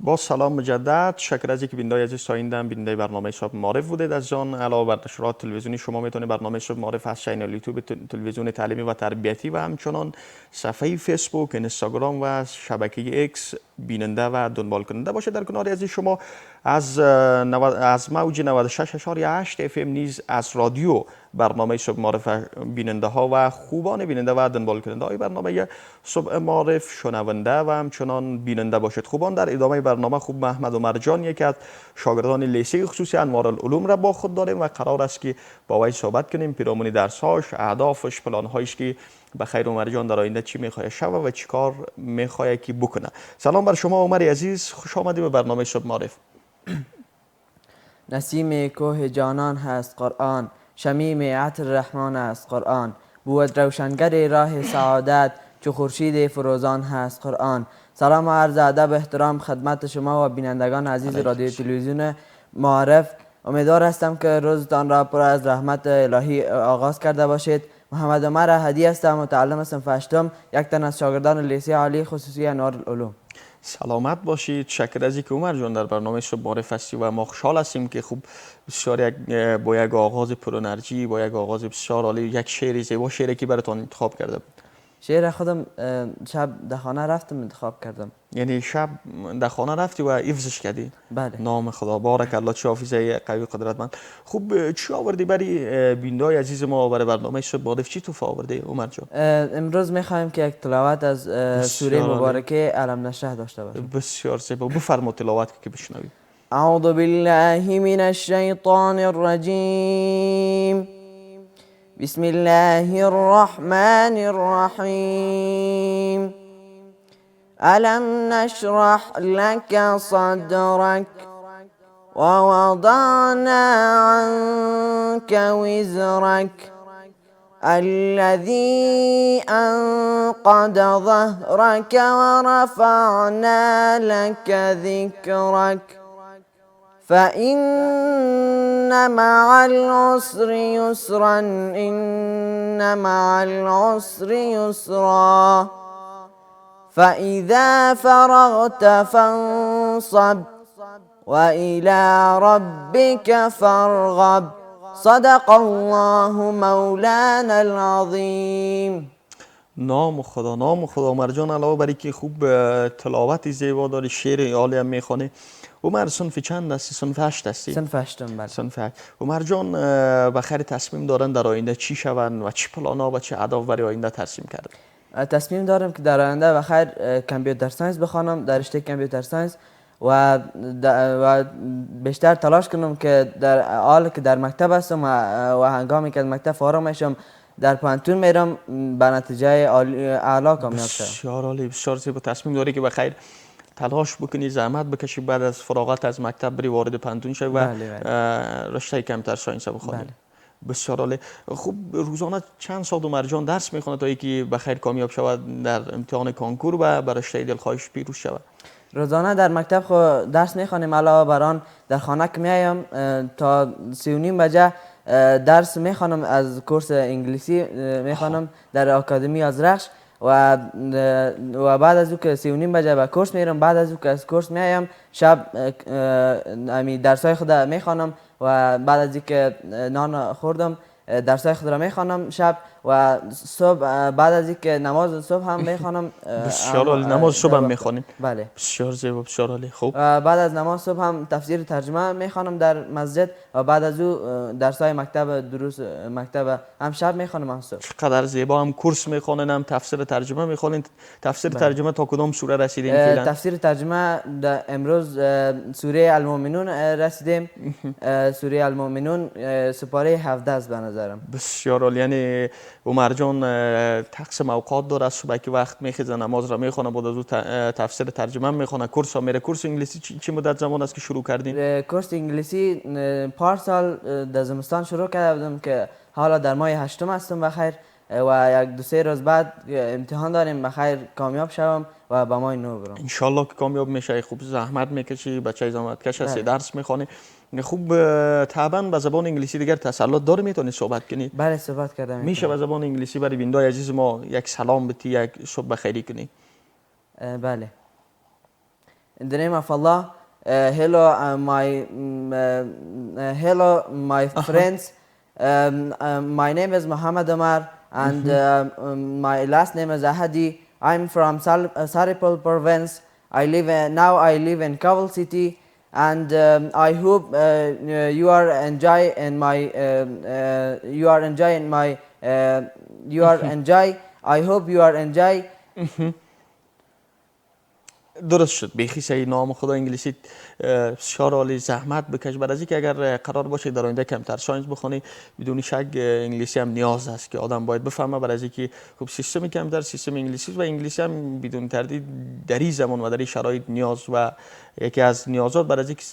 با سلام مجدد، شکر از اینکه بیننده عزیز سایندم بیننده برنامه صبح معرف بودید. از جان علاوه بر نشرات تلویزیونی شما میتونید برنامه صبح معرف از چینل یوتیوب تلویزیون تعلیمی و تربیتی و همچنان صفحه فیسبوک، اینستاگرام و شبکه ایکس بیننده و دنبال کننده باشید. در کنار از شما از موج 96.8 اف ام نیز از رادیو برنامه صبح معرف بیننده ها و خوبان بیننده و دنبال کننده های برنامه صبح معرف شنونده و همچنان بیننده باشید. خوبان، در ادامه برنامه خوب محمد و مرجان یکی از شاگردان لیسه خصوصی انوارالعلوم را با خود داریم و قرار است که با وی صحبت کنیم پیرامون درس‌هاش، اهدافش، پلان‌هایش که بخیر. عمر جان در آینده چی میخواد شوه و چی کار میخواد که بکنه؟ سلام بر شما عمر عزیز، خوش آمدید به برنامه صبح معرف. نسیم کوه جانان هست قرآن، شمیم عطر رحمان است قرآن، بود روشنگر راه سعادت، چو خورشید فروزان هست قرآن. سلام و عرض ادب احترام خدمت شما و بینندگان عزیز رادیو تلویزیون معرف. امیدوار هستم که روزتان را پر از رحمت الهی آغاز کرده باشید. محمد عمر احدی هستم، متعلم صنف هشتم، یک تن از شاگردان لیسه عالی خصوصی انوارالعلوم. سلامت باشید. شکر از اینکه عمر جان در برنامه صبح معرف هستی و ما خوشحال هستیم که خوب بسیار با یک آغاز پر انرژی، با یک آغاز بسیار عالی، یک شعر زیبا، شعری که براتون انتخاب کرده بود. شعر خودم شب در خانه رفتم انتخاب کردم. یعنی شب در خانه رفتی و حفظش کردی؟ بله. نام خدا، بارک الله، چه حافظه قوی قدرتمند. خوب، چی آوردی برای بیننده‌های عزیز ما برای برنامه صبح معرف؟ چی توفه آورده عمر جان؟ امروز میخوایم که یک تلاوت از سوره مبارکه علم نشرح داشته باشیم. بسیار زیبا، بفرما تلاوت که بشنویم. اعوذ بالله من الشیطان الرجیم، بسم الله الرحمن الرحیم. ألم نشرح لك صدرك ووضعنا عنك وزرك الذي أنقض ظهرك ورفعنا لك ذكرك فإن مع العسر يسرا إن مع العسر يسرا فإذا فرغت فانصب وإلى ربك فارغب صدق الله مولانا العظیم. نام خدا، نام خدا. عمر جان علاوه بر اینکه خوب تلاوت زیبا داری، شعر عالی هم میخوانی. عمر صنف چند هستی؟ صنف 8 هستی؟ صنف 8. بله. صنف 8. عمر جان بخیر تصمیم دارن در آینده چی شون و چی پلانا و چه اهداف برای آینده ترسیم کرده؟ تصمیم دارم که در آینده بخیر کامپیوتر ساینس بخوانم، در رشته کامپیوتر ساینس و بیشتر تلاش کنم که در حال که در مکتب هستم و هنگامی که از مکتب فارغ میشم در پانتون میرم به نتیجه اعلا کامیاب شم. بسیار عالی، بسیار زیبا. تصمیم داری که بخیر تلاش بکنی، زحمت بکشی، بعد از فراغت از مکتب بری وارد پانتون شوی و رشته کامپیوتر ساینس بخوانی. بله. بسیار عالی. خوب، روزانه چند ساعت عمر جان درس میخونه تا اینکه بخیر کامیاب شود در امتحان کنکور و بر رشته دلخواهش پیروز شود؟ روزانه در مکتب خود درس میخوانیم، علاوه بر آن در خانه که میایم تا 3:30 بجه درس میخوانم. از کورس انگلیسی میخوانم در آکادمی از رخش و بعد از او که 3:30 بجه به کورس میرم. بعد از او که از کورس میایم شب درسای خود میخوانم و بعد از اینکه نان خوردم درسای خود را میخوانم شب و صبح بعد از اینکه نماز صبح هم میخوانم. بسیار عالی. نماز صبح هم میخوانیم؟ بله. بسیار زیبا، بسیار عالی. خوب، بعد از نماز صبح هم تفسیر ترجمه میخوانم در مسجد و بعد از او درسای مکتب، دروس مکتب هم شب میخوانم هم صبح. چقدر زیبا. هم کورس میخوانین هم تفسیر ترجمه میخوانین. تفسیر ترجمه تا کدام سوره رسیدین فعلا؟ تفسیر ترجمه امروز سوره المؤمنون رسیدیم. سوره المؤمنون سپاره 17 است به نظرم. بسیار عالی. یعنی عمر جان تقسیم اوقات داره، صبح که وقت میخیزه نماز را میخونه، بعد از او تفسیر ترجمه میخونه، کورس ها میره. کورس انگلیسی چی مدت زمان است که شروع کردین؟ کورس انگلیسی پارسال در زمستان شروع کرده بودم که حالا در ماه 8 هستم بخیر و 1-2-3 روز بعد امتحان داریم بخیر کامیاب شوم و به ماه 9 برم. ان شاء الله که کامیاب میشه. خوب زحمت میکشی، بچه زحمت کش هستی، درس میخوانی. خوب، طبعا به زبان انگلیسی دیگر تسلط داره، میتونی صحبت کنی؟ بله صحبت کردم. میشه به زبان انگلیسی برای بیننده‌های عزیز ما یک سلام بتی، یک صبح بخیری کنی؟ بله. In the name of Allah, hello, hello, my friends. My name is Muhammad Omar, and my last name is Ahadi. I'm from Saripul province. Now I live in Kabul city, and I hope you are enjoying my I hope you are enjoy. درست شد. بیخی صحیح. نام خدا انگلیسی بسیار عالی. زحمت بکش. بعد از اینکه اگر قرار باشه در آینده کمتر ساینس بخونی، بدون شک انگلیسی هم نیاز هست که آدم باید بفهمه. بعد از اینکه خب سیستم کمتر سیستم انگلیسی و انگلیسی هم بدون تردید در این زمان و در این شرایط نیاز و یکی از نیازات بعد از اینکه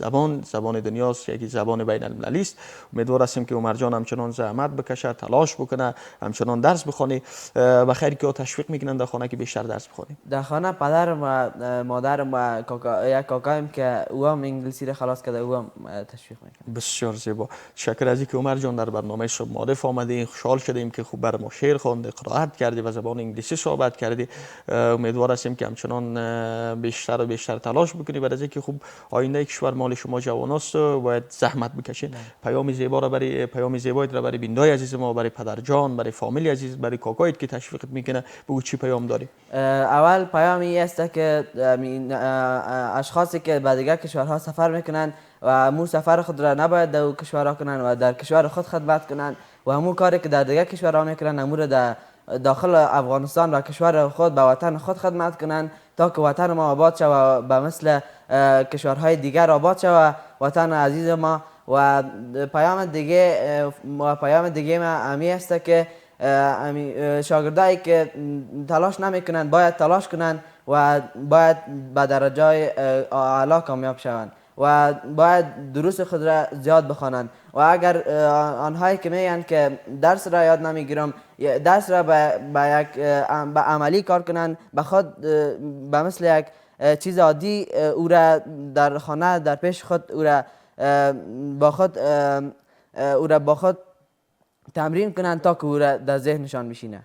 زبان دنیاست، یکی زبان بین المللی است. امیدوار هستیم که عمر جان همچنان زحمت بکشه، تلاش بکنه، همچنان درس بخونه و خیلی که تشویق میکنن در خانه که بیشتر درس بخونی. در خانه پدر و مادر و کاکایم که او هم انگلیسی رو خلاص کرده، او هم تشویق میکنه. بسیار زیبا. شکر از اینکه عمر جان در برنامه صبح معارف آمدی. خوشحال شدیم که خوب بر ما شعر خواندی، قرائت کردی و زبان انگلیسی صحبت کردی. امیدوار هستیم که همچنان بیشتر و بیشتر تلاش بکنی. بعد از اینکه خوب آینده کشور مال شما جواناست و باید زحمت بکشید. پیام زیبایی را برای بینندای عزیز ما، برای پدر جان، برای فامیلی عزیز، برای کاکایت که تشویقت میکنه، بگو چی پیام داری؟ اول پیامی است که اشخاصی که به دیگر کشورها سفر میکنن و مو سفر خود را نباید در کشورها کنن و در کشور خود خدمت کنن و همون کاری که در دیگر کشورها میکنن همون را در داخل افغانستان و کشور خود به وطن خود خدمت کنن تا که وطن ما آباد شود و به مثل کشورهای دیگر آباد شود وطن عزیز ما. و پیام دیگه ما امی است که شاگردایی که تلاش نمیکنن باید تلاش کنن و باید به درجه اعلی کامیاب شوند و باید دروس خود را زیاد بخوانند و اگر آنهایی که میگن که درس را یاد نمیگیرم، درس را به عملی کار کنند، به خود به مثل یک چیز عادی او را در خانه در پیش خود او را با خود تمرین کنند تا که او را در ذهنشان بشینه.